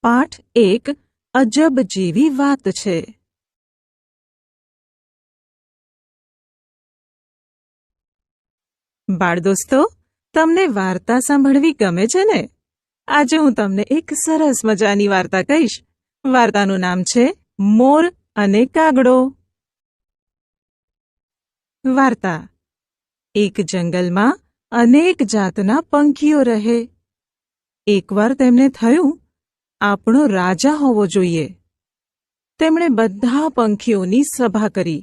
પાઠ 1 અજબ જેવી વાત છે. બાળદોસ્તો, તમને વાર્તા સાંભળવી ગમે છે ને? આજે હું તમને એક સરસ મજાની વાર્તા કહીશ. વાર્તાનું નામ છે મોર અને કાગડો. વાર્તા. એક જંગલમાં અનેક જાતના પંખીઓ રહે. એકવાર તેમને થયું, આપણો રાજા હોવો જોઈએ. તેમણે બધા પંખીઓની સભા કરી.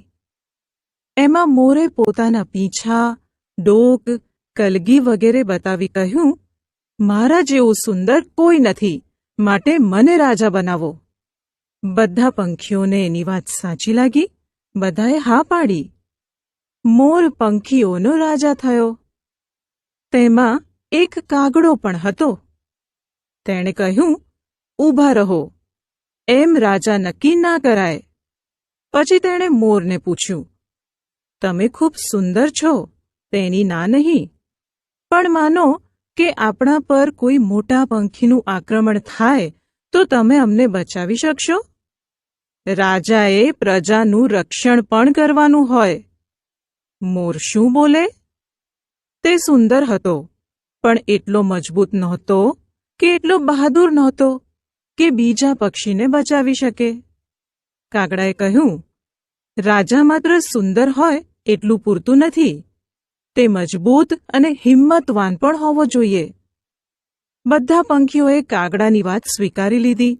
એમાં મોરે પોતાના પીંછા, ડોક, કલગી વગેરે બતાવી કહ્યું, મારા જેવું સુંદર કોઈ નથી, માટે મને રાજા બનાવો. બધા પંખીઓને એની વાત સાચી લાગી. બધાએ હા પાડી. મોર પંખીઓનો રાજા થયો. તેમાં એક કાગડો પણ હતો. તેણે કહ્યું, ઊભા રહો, એમ રાજા નક્કી ના કરાય. પછી તેણે મોરને પૂછ્યું, તમે ખૂબ સુંદર છો, તેની ના નહીં, પણ માનો કે આપણા પર કોઈ મોટા પંખીનું આક્રમણ થાય તો તમે અમને બચાવી શકશો? રાજાએ પ્રજાનું રક્ષણ પણ કરવાનું હોય. મોર શું બોલે? તે સુંદર હતો, પણ એટલો મજબૂત નહોતો કે એટલો બહાદુર નહોતો કે બીજા પક્ષીને બચાવી શકે. કાગડાએ કહ્યું, રાજા માત્ર સુંદર હોય એટલું પૂરતું નથી, તે મજબૂત અને હિંમતવાન પણ હોવો જોઈએ. બધા પંખીઓએ કાગડાની વાત સ્વીકારી લીધી.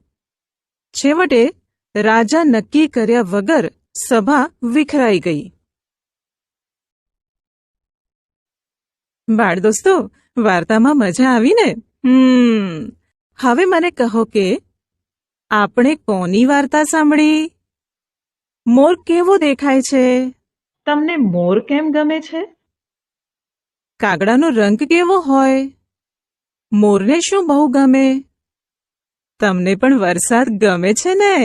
છેવટે રાજા નક્કી કર્યા વગર સભા વિખરાઈ ગઈ. બાળદોસ્તો, વાર્તામાં મજા આવી ને? હવે મને કહો કે આપણે કોની વાર્તા સાંભળી? મોર કેવો દેખાય છે? તમને મોર કેમ ગમે છે? કાગડાનો રંગ કેવો હોય? મોરને શું બહુ ગમે? તમને પણ વરસાદ ગમે છે ને?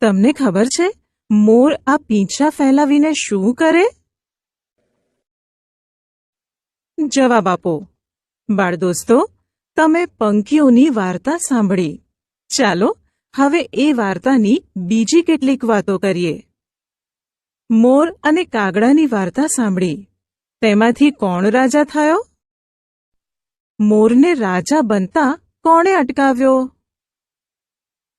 તમને ખબર છે મોર આ પીંછા ફેલાવીને શું કરે? જવાબ આપો. બાળદોસ્તો, તમે પંખીઓની વાર્તા સાંભળી. ચાલો હવે એ વાર્તાની બીજી કેટલીક વાતો કરીએ. મોર અને કાગડાની વાર્તા સાંભળી. તેમાંથી કોણ રાજા થયો? મોરને રાજા બનતા કોણે અટકાવ્યો?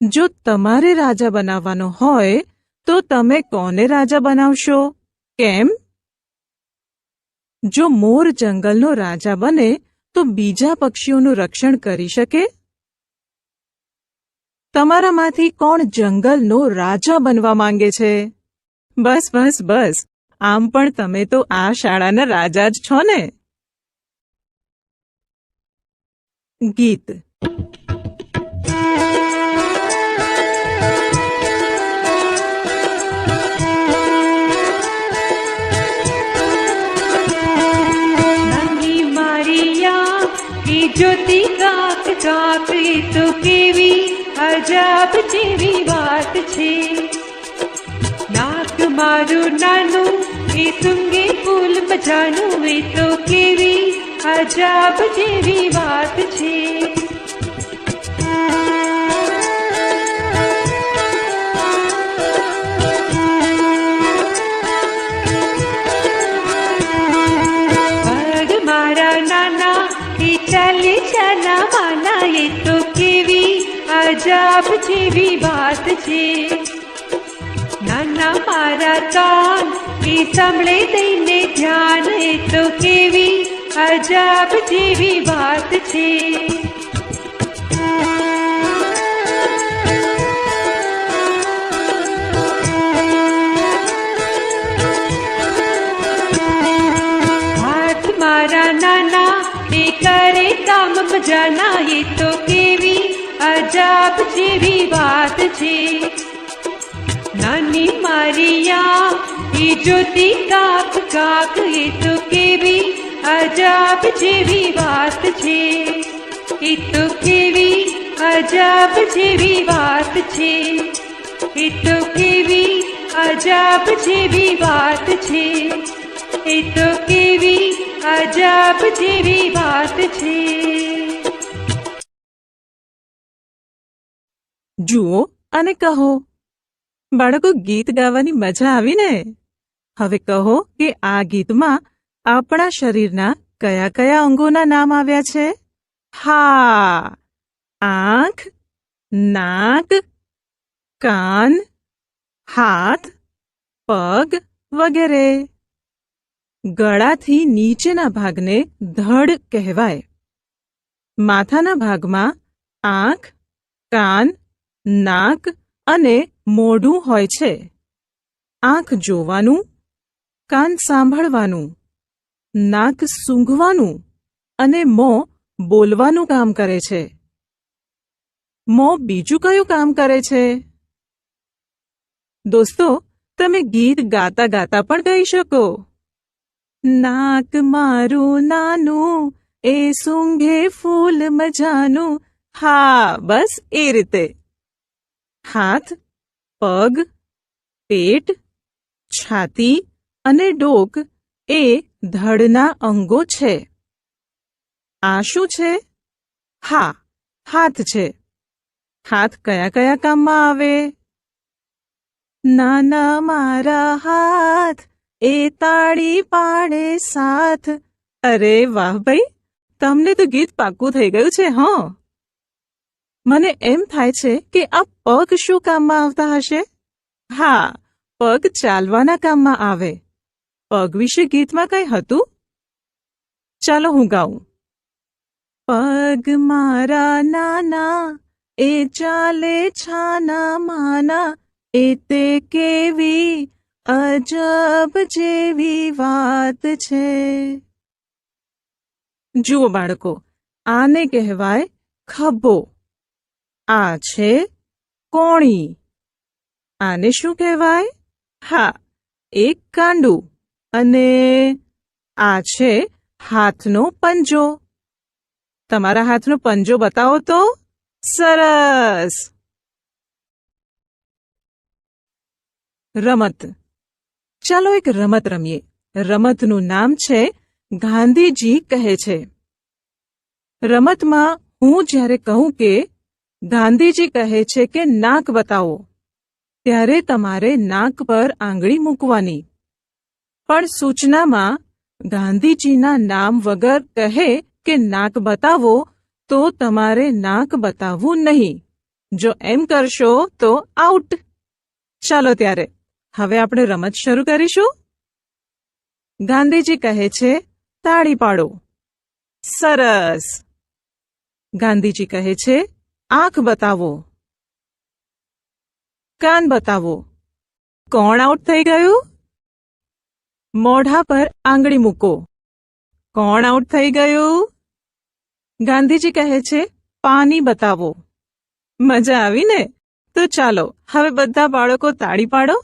જો તમારે રાજા બનાવવાનો હોય તો તમે કોને રાજા બનાવશો? કેમ? જો મોર જંગલનો રાજા બને તો બીજા પક્ષીઓનું રક્ષણ કરી શકે? તમારામાંથી કોણ જંગલનો રાજા બનવા માંગે છે? બસ બસ બસ, આમ પણ તમે તો આ શાળાના રાજા જ છો ને. ગીત. જ્યોતિ કાક કાક, એ તો કેવી અજબ જેવી વાત છે. નાક મારું નાનું, એ સુંગે ફૂલ મજાનું, એ તો કેવી અજબ જેવી વાત છે. પગ મારા નાના, ચાલે ચાલા માના, એ તો કેવી અજબ જેવી વાત છે. નાના મારા કાન, એ સાંભળે દઈને ધ્યાન, એ તો કેવી અજબ જેવી વાત છે. હાથ મારા નાના, એ કરે કામ મજાના, એ તો કેવી અજબ જેવી વાત છે. નાની મારી આંખ, એ જ્યોતિ કાક કાક, એ તો કેવી અજબ જેવી વાત છે. એ તો કેવી અજબ જેવી વાત છે. એ તો કેવી અજબ જેવી વાત છે. એ તો કેવી અજબ જેવી વાત છે. જુઓ અને કહો. બાળકો, ગીત ગાવાની મજા આવી ને? હવે કહો કે આ ગીતમાં આપણા શરીરના કયા કયા અંગોના નામ આવ્યા છે? હા, આંખ, નાક, કાન, હાથ, પગ વગેરે. ગળાથી નીચેના ભાગને ધડ કહેવાય. માથાના ભાગમાં આંખ, કાન, નાક અને મોઢું હોય છે. આંખ જોવાનું, કાન સાંભળવાનું, નાક સૂંઘવાનું અને મોં બોલવાનું કામ કરે છે. મોં બીજું કયું કામ કરે છે? દોસ્તો, તમે ગીત ગાતા ગાતા પણ ગાઈ શકો. નાક મારું નાનું, એ સૂંઘે ફૂલ મજાનું. હા, બસ એ રીતે. હાથ, પગ, પેટ, છાતી અને ડોક એ ધડના અંગો છે. આ શું છે? હા, હાથ છે. હાથ કયા કયા કામમાં આવે? નાના મારા હાથ, એ તાળી પાડે સાથ. અરે વાહ ભાઈ, તમને તો ગીત પાક્કું થઈ ગયું છે. મને એમ થાય છે કે આ પગ શું કામમાં આવતા હશે? હા, પગ ચાલવાના કામમાં આવે. પગ વિશે ગીતમાં કંઈ હતું? ચાલો હું ગાઉં. પગ મારા નાના, એ ચાલે છાના માના. એ તે કેવી અજબ જેવી વાત છે. જુઓ બાળકો, આને કહેવાય ખભો. આ છે કોણી. આને શું કહેવાય? હા, એક કાંડું. અને આ છે હાથનો પંજો. તમારા હાથનો પંજો બતાવો તો. સરસ. રમત. ચાલો એક રમત રમીએ. રમતનું નામ છે ગાંધીજી કહે છે. રમતમાં હું જ્યારે કહું કે ગાંધીજી કહે છે કે નાક બતાવો, ત્યારે તમારે નાક પર આંગળી મૂકવાની. પણ સૂચનામાં ગાંધીજીના નામ વગર કહે કે નાક બતાવો, તો તમારે નાક બતાવવું નહીં. જો એમ કરશો તો આઉટ. ચાલો ત્યારે હવે આપણે રમત શરૂ કરીશું. ગાંધીજી કહે છે તાળી પાડો. સરસ. ગાંધીજી કહે છે આંખ બતાવો. કાન બતાવો. કોણ આઉટ થઈ ગયું? મોઢા પર આંગળી મૂકો. કોણ આઉટ થઈ ગયું? ગાંધીજી કહે છે પાણી બતાવો. મજા આવી ને? તો ચાલો હવે બધા બાળકો તાળી પાડો.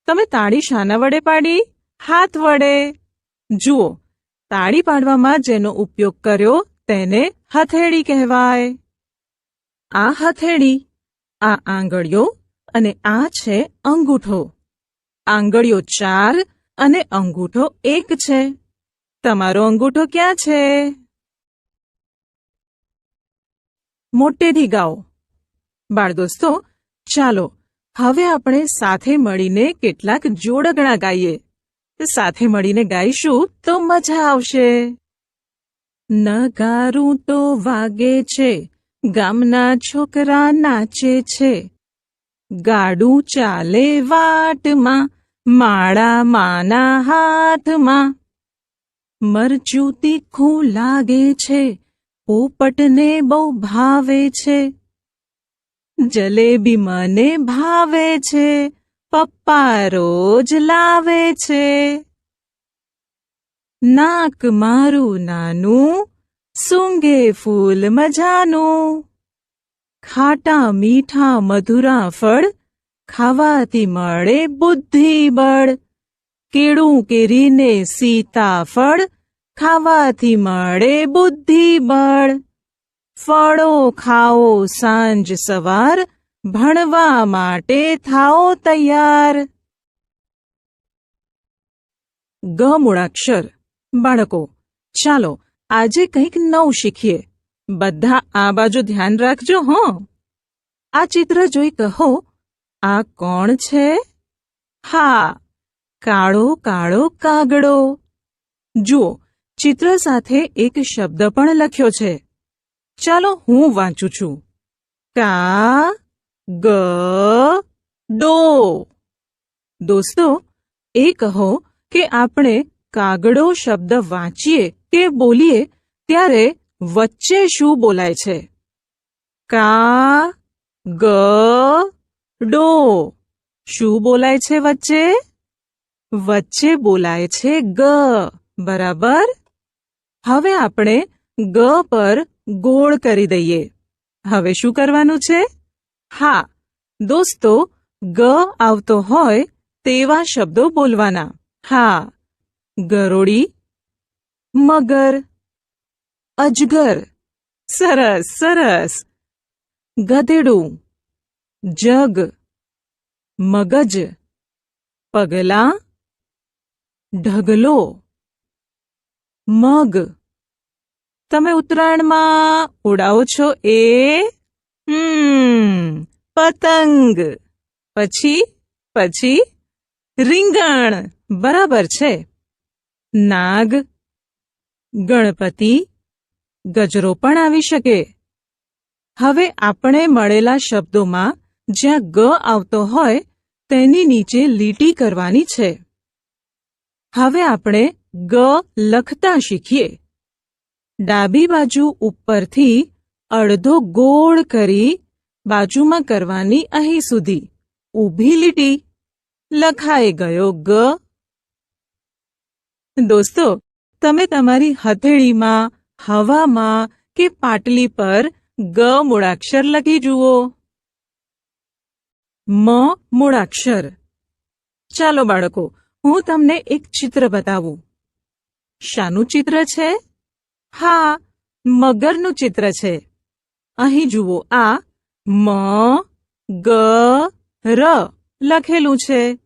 તમે તાળી શાના વડે પાડી? હાથ વડે. જુઓ, તાળી પાડવામાં જેનો ઉપયોગ કર્યો તેને હથેળી કહેવાય. આ હથેળી, આ આંગળીઓ અને આ છે અંગૂઠો. આંગળીઓ 4 અને અંગૂઠો 1 છે. તમારો અંગૂઠો ક્યાં છે? મોટેથી ગાઓ. બાળ દોસ્તો, ચાલો હવે આપણે સાથે મળીને કેટલાક જોડકણા ગાઈએ. સાથે મળીને ગાઈશું તો મજા આવશે. નગારું તો વાગે છે, ગામના છોકરા નાચે છે. ગાડું ચાલે વાટમાં, માળા માના હાથમાં. મરચું તીખું લાગે છે, પોપટને બહુ ભાવે છે. જલેબી મને ભાવે છે, પપ્પા રોજ લાવે છે. નાક મારું નાનું, સૂંઘે ફૂલ મજાનું. ખાટા મીઠા મધુરા ફળ, ખાવાથી મળે બુદ્ધિ બળ. કેળું કેરીને સીતાફળ, ખાવાથી મળે બુદ્ધિ બળ. ફળો ખાઓ સાંજ સવાર, ભણવા માટે થાઓ તૈયાર. ગ મૂળાક્ષર. બાળકો, ચાલો આજે કંઈક નવું શીખીએ. બધા આ બાજુ ધ્યાન રાખજો. આ ચિત્ર જોઈ કહો, આ કોણ છે? હા, કાળો કાળો કાગડો. જુઓ, ચિત્ર સાથે એક શબ્દ પણ લખ્યો છે. ચાલો હું વાંચું છું. કા-ગ-ડો. દોસ્તો, એ કહો કે આપણે કાગડો શબ્દ વાંચીએ કે બોલીએ ત્યારે વચ્ચે શું બોલાય છે? કા-ગ-ડો. શું બોલાય છે વચ્ચે? વચ્ચે બોલાય છે ગ. બરાબર. હવે આપણે ગ પર ગોળ કરી દઈએ. હવે શું કરવાનું છે? હા, દોસ્તો, ગ આવતો હોય તેવા શબ્દો બોલવાના. હા, ગરોળી, મગર, અજગર. સરસ સરસ. ગધેડું, જગ, મગજ, પગલાં, ઢગલો, મગ. તમે ઉત્તરાયણમાં ઉડાવો છો એ? પતંગ. પછી રીંગણ. બરાબર છે. નાગ, ગણપતિ, ગજરો પણ આવી શકે. હવે આપણે મળેલા શબ્દોમાં જ્યાં ગ આવતો હોય તેની નીચે લીટી કરવાની છે. હવે આપણે ગ લખતા શીખીએ. ડાબી બાજુ ઉપરથી અડધો ગોળ કરી બાજુમાં કરવાની અહીં સુધી ઊભી લીટી. લખાઈ ગયો ગ. દોસ્તો, તમે તમારી હથેળીમાં, હવામાં કે પાટલી પર ગ મૂળાક્ષર લખી જુઓ. મ મૂળાક્ષર. ચાલો બાળકો, હું તમને એક ચિત્ર બતાવું. શાનું ચિત્ર છે? હા, મગરનું ચિત્ર છે. અહીં જુઓ, આ મ ગ ર લખેલું છે.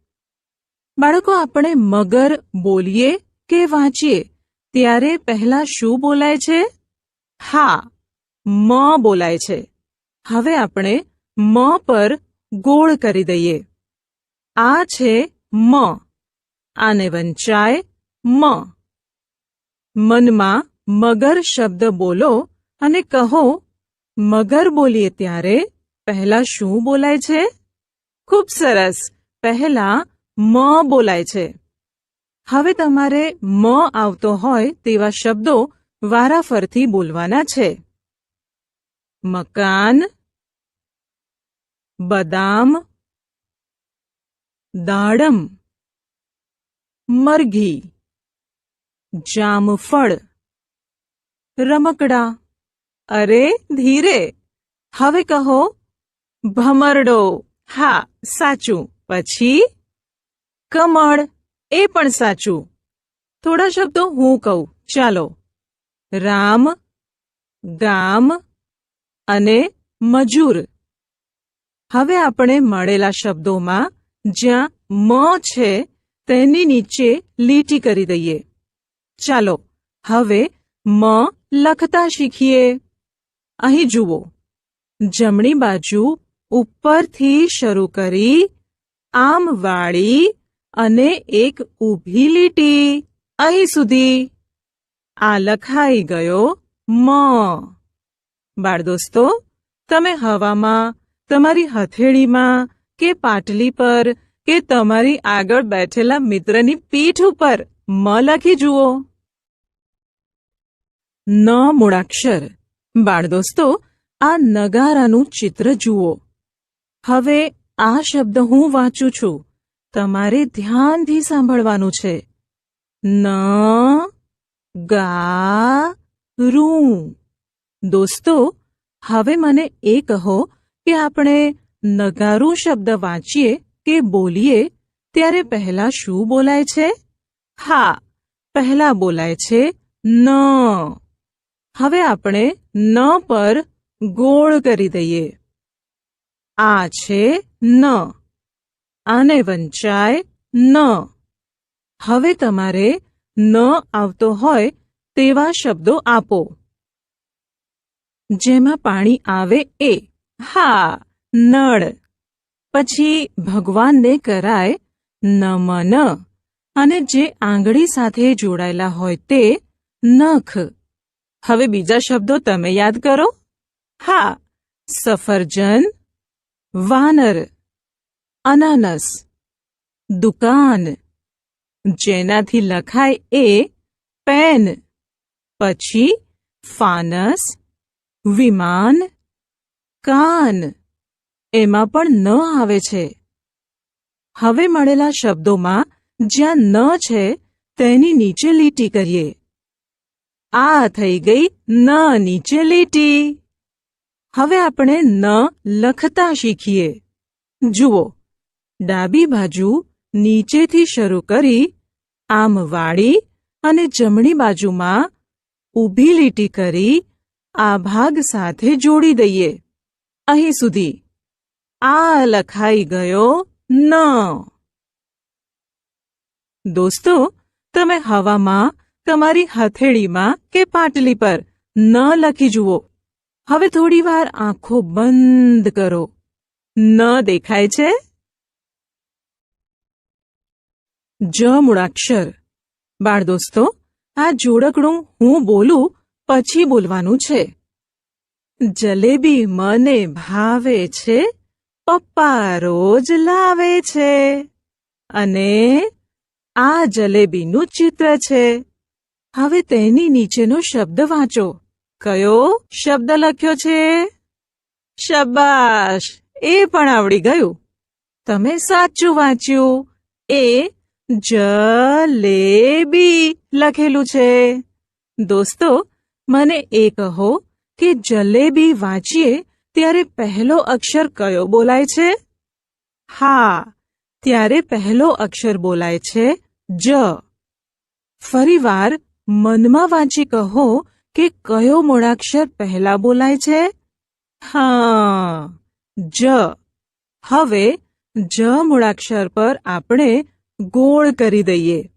બાળકો, આપણે મગર બોલીએ કે વાંચીએ ત્યારે પહેલા શું બોલાય છે? હા, મ બોલાય છે. હવે આપણે મ પર ગોળ કરી દઈએ. આ છે મ. આને વંચાય મ. મનમાં મગર શબ્દ બોલો અને કહો, મગર બોલીએ ત્યારે પહેલા શું બોલાય છે? ખૂબ સરસ. પહેલા મ બોલાય છે. હવે તમારે મ આવતો હોય તેવા શબ્દો વારાફરતી બોલવાના છે. મકાન, બદામ, દાડમ, મરઘી, જામફળ, રમકડા. અરે ધીરે. હવે કહો, ભમરડો. હા, સાચું. પછી કમળ. એ પણ સાચું. થોડા શબ્દો હું કહું. ચાલો. રામ, ગામ અને મજૂર. હવે આપણે મળેલા શબ્દોમાં જ્યાં મ છે તેની નીચે લીટી કરી દઈએ. ચાલો હવે મ લખતા શીખીએ. અહીં જુઓ, જમણી બાજુ ઉપરથી શરૂ કરી આમ વાળી અને એક ઊભી લીટી અહીં સુધી. આ લખાઈ ગયો મ. બાળદોસ્તો, તમે હવામાં, તમારી હથેળીમાં કે પાટલી પર કે તમારી આગળ બેઠેલા મિત્રની પીઠ ઉપર મ લખી જુઓ. ન મૂળાક્ષર. બાળદોસ્તો, આ નગારાનું ચિત્ર જુઓ. હવે આ શબ્દ હું વાંચું છું. તમારે ધ્યાનથી સાંભળવાનું છે. ન ગા રૂ. દોસ્તો, હવે મને એ કહો કે આપણે નગારું શબ્દ વાંચીએ કે બોલીએ ત્યારે પહેલા શું બોલાય છે? હા, પહેલા બોલાય છે ન. હવે આપણે ન પર ગોળ કરી દઈએ. આ છે ન. આને વંચાય ન. હવે તમારે ન આવતો હોય તેવા શબ્દો આપો. જેમાં પાણી આવે એ. હા, નળ. પછી ભગવાનને કરાય નમન અને જે આંગળી સાથે જોડાયેલા હોય તે નખ. હવે બીજા શબ્દો તમે યાદ કરો. હા, સફરજન, વાનર, અનાનસ, દુકાન, જેનાથી લખાય એ પેન, પછી ફાનસ, વિમાન, કાન, એમાં પણ ન આવે છે. હવે મળેલા શબ્દોમાં જ્યાં ન છે તેની નીચે લીટી કરીએ. આ થઈ ગઈ ન નીચે લીટી. હવે આપણે ન લખતા શીખીએ. જુઓ, ડાબી બાજુ નીચેથી શરૂ કરી આમ વાળી અને જમણી બાજુમાં ઊભી લીટી કરી આ ભાગ સાથે જોડી દઈએ. અહીં સુધી. આ લખાઈ ગયો ન. દોસ્તો, તમે હવામાં, તમારી હથેળીમાં કે પાટલી પર ન લખી જુઓ. હવે થોડીવાર આંખો બંધ કરો. ન દેખાય છે? જ મૂળાક્ષર. બાળ દોસ્તો, આ જોડકણું હું બોલું પછી બોલવાનું છે. જલેબી મને ભાવે છે, પપ્પા રોજ લાવે છે. અને આ જલેબીનું ચિત્ર છે. હવે તેની નીચેનો શબ્દ વાંચો. કયો શબ્દ લખ્યો છે? શાબાશ, એ પણ આવડી ગયું. તમે સાચું વાંચ્યું. એ જલેબી લખેલું છે. દોસ્તો, મને એ કહો કે જલેબી વાંચીએ ત્યારે પહેલો અક્ષર કયો બોલાય છે? હા, ત્યારે પહેલો અક્ષર બોલાય છે જ. ફરીવાર મનમાં વાંચી કહો કે કયો મૂળાક્ષર પહેલા બોલાય છે? હા, જ. હવે જ મૂળાક્ષર પર આપણે ગોળ કરી દઈએ.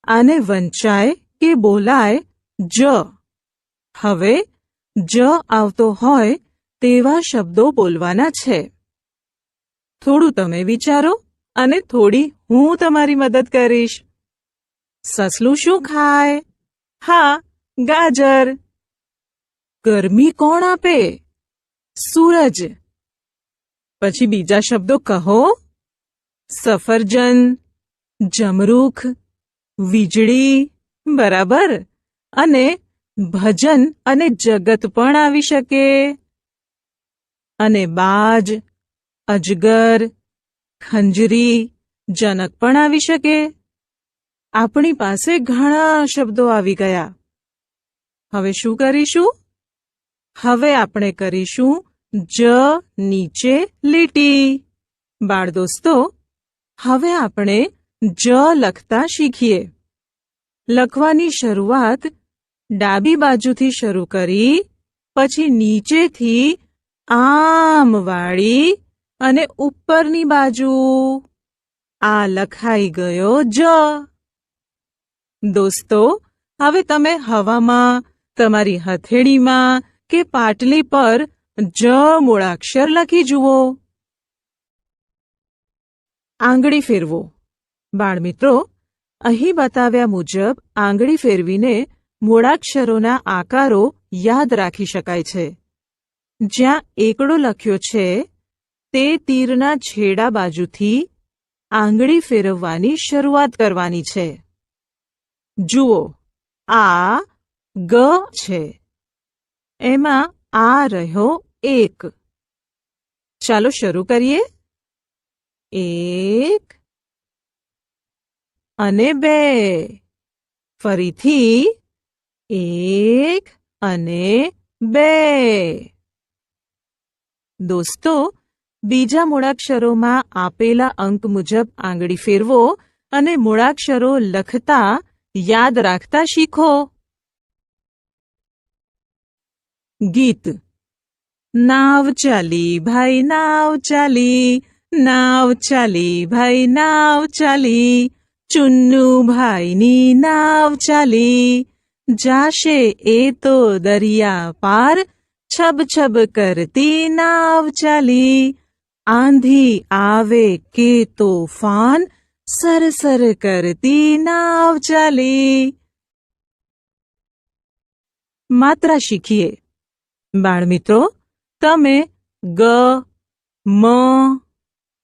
આને વંચાય કે બોલાય જ. હવે જ આવતો હોય તેવા શબ્દો બોલવાના છે. થોડું તમે વિચારો અને થોડી હું તમારી મદદ કરીશ. સસલું શું ખાય? હા, ગાજર. ગરમી કોણ આપે? સૂરજ. પછી બીજા શબ્દો કહો. સફરજન, જમરૂખ, વીજળી. બરાબર. અને ભજન અને જગત પણ આવી શકે. અને બાજ, અજગર, ખંજરી, જનક પણ આવી શકે. આપણી પાસે ઘણા શબ્દો આવી ગયા. હવે શું કરીશું? હવે આપણે કરીશું જ નીચે લીટી. બાળ દોસ્તો, હવે આપણે જ લખતા શીખીએ. લખવાની શરૂઆત ડાબી બાજુથી શરૂ કરી પછી નીચેથી આમ વાળી અને ઉપરની બાજુ. આ લખાઈ ગયો જ. દોસ્તો, હવે તમે હવામાં, તમારી હથેળીમાં કે પાટલી પર જ મૂળાક્ષર લખી જુઓ. આંગળી ફેરવો. બાળમિત્રો, અહીં બતાવ્યા મુજબ આંગળી ફેરવીને મૂળાક્ષરોના આકારો યાદ રાખી શકાય છે. જ્યાં એકડો લખ્યો છે તે તીરના છેડા બાજુથી આંગળી ફેરવવાની શરૂઆત કરવાની છે. જુઓ, આ ગ છે. એમાં આ રહ્યો એક. ચાલો શરૂ કરીએ. 1 અને 2. ફરીથી 1 અને 2. દોસ્તો, બીજા મૂળાક્ષરોમાં આપેલા અંક મુજબ આંગળી ફેરવો અને મૂળાક્ષરો લખતા યાદ રાખતા શીખો. ગીત. નાવ ચાલી ભાઈ નાવ ચાલી, નાવ ચાલી ભાઈ નાવ ચાલી, ચુન્નુ ભાઈની નાવ ચાલી, જાશે એ તો દરિયા પાર, छब छब करती नाव चाली, आंधी आवे के तूफान, सर सर करती नाव चाली. માત્રા શીખીએ. બાળમિત્રો, તમે ગ, મ,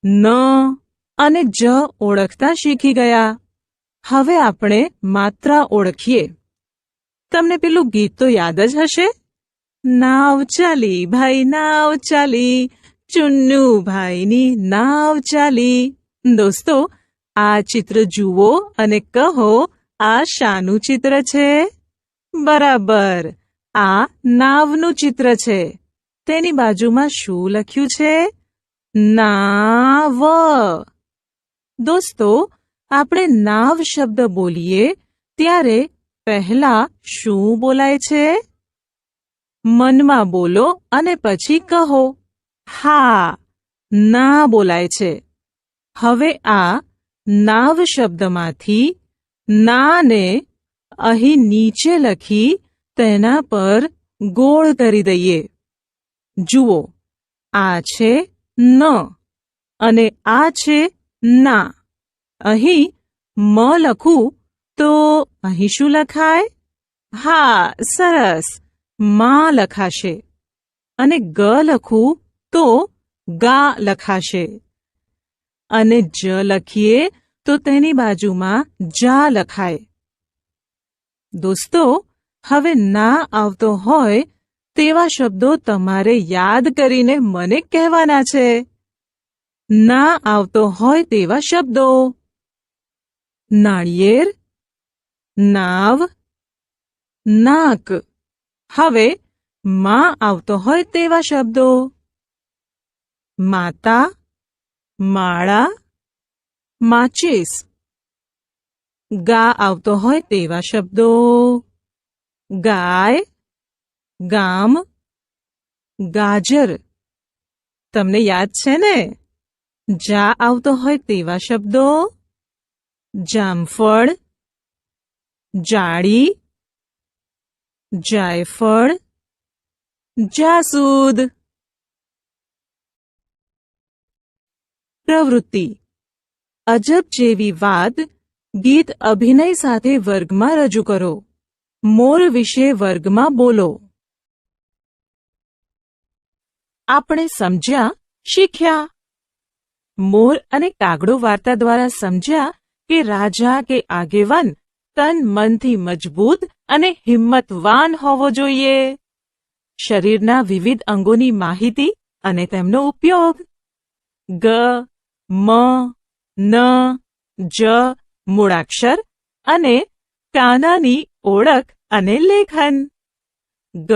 ન અને જ ઓળખતા શીખી ગયા. હવે આપણે માત્રા ઓળખીએ. તમને પેલું ગીત તો યાદ જ હશે. નાવ ચાલી ભાઈ નાવ ચાલી, ચુન્નુ ભાઈની નાવ ચાલી. દોસ્તો, આ ચિત્ર જુઓ અને કહો, આ શાનું ચિત્ર છે? બરાબર, આ નાવનું ચિત્ર છે. તેની બાજુમાં શું લખ્યું છે? નાવ. દોસ્તો, આપણે નાવ શબ્દ બોલીએ ત્યારે પહેલા શું બોલાય છે? મનમાં બોલો અને પછી કહો. હા, ના બોલાય છે. હવે આ નાવ શબ્દમાંથી નાને અહીં નીચે લખી તેના પર ગોળ કરી દઈએ. જુઓ, આ છે ન અને આ છે ના. અહીં મ લખું તો અહીં શું લખાય? હા, સરસ, માં લખાશે. અને ગ લખું તો ગા લખાશે. અને જ લખીએ તો તેની બાજુમાં જા લખાય. દોસ્તો, હવે ના આવતો હોય તેવા શબ્દો તમારે યાદ કરીને મને કહેવાના છે. ના આવતો હોય તેવા શબ્દો: નાળિયેર, નાવ, નાક. હવે માં આવતો હોય તેવા શબ્દો: માતા, માળા, માચીસ. ગા આવતો હોય તેવા શબ્દો: ગાય, ગામ, ગાજર. તમને યાદ છે ને? જા આવતો હોય તેવા શબ્દો: જામફળ, જાળી, જાયફળ, જાસૂદ. પ્રવૃત્તિ: અજબ જેવી વાત ગીત અભિનય સાથે વર્ગમાં રજૂ કરો. મોર વિશે વર્ગમાં બોલો. આપણે સમજ્યા, શીખ્યા. મોર અને કાગડો વાર્તા દ્વારા સમજ્યા કે રાજા કે આગેવાન તન મનથી મજબૂત અને હિંમતવાન હોવો જોઈએ. શરીરના વિવિધ અંગોની માહિતી અને તેમનો ઉપયોગ. ગ, મ, ન, જ મૂળાક્ષર અને કાનાની ઓળખ અને લેખન. ગ,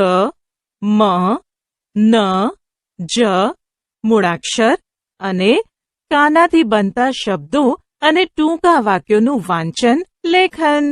મ, ન, જ મૂળાક્ષર અને કાનાથી બનતા શબ્દો અને ટૂંકા વાક્યોનું વાંચન, લેખન.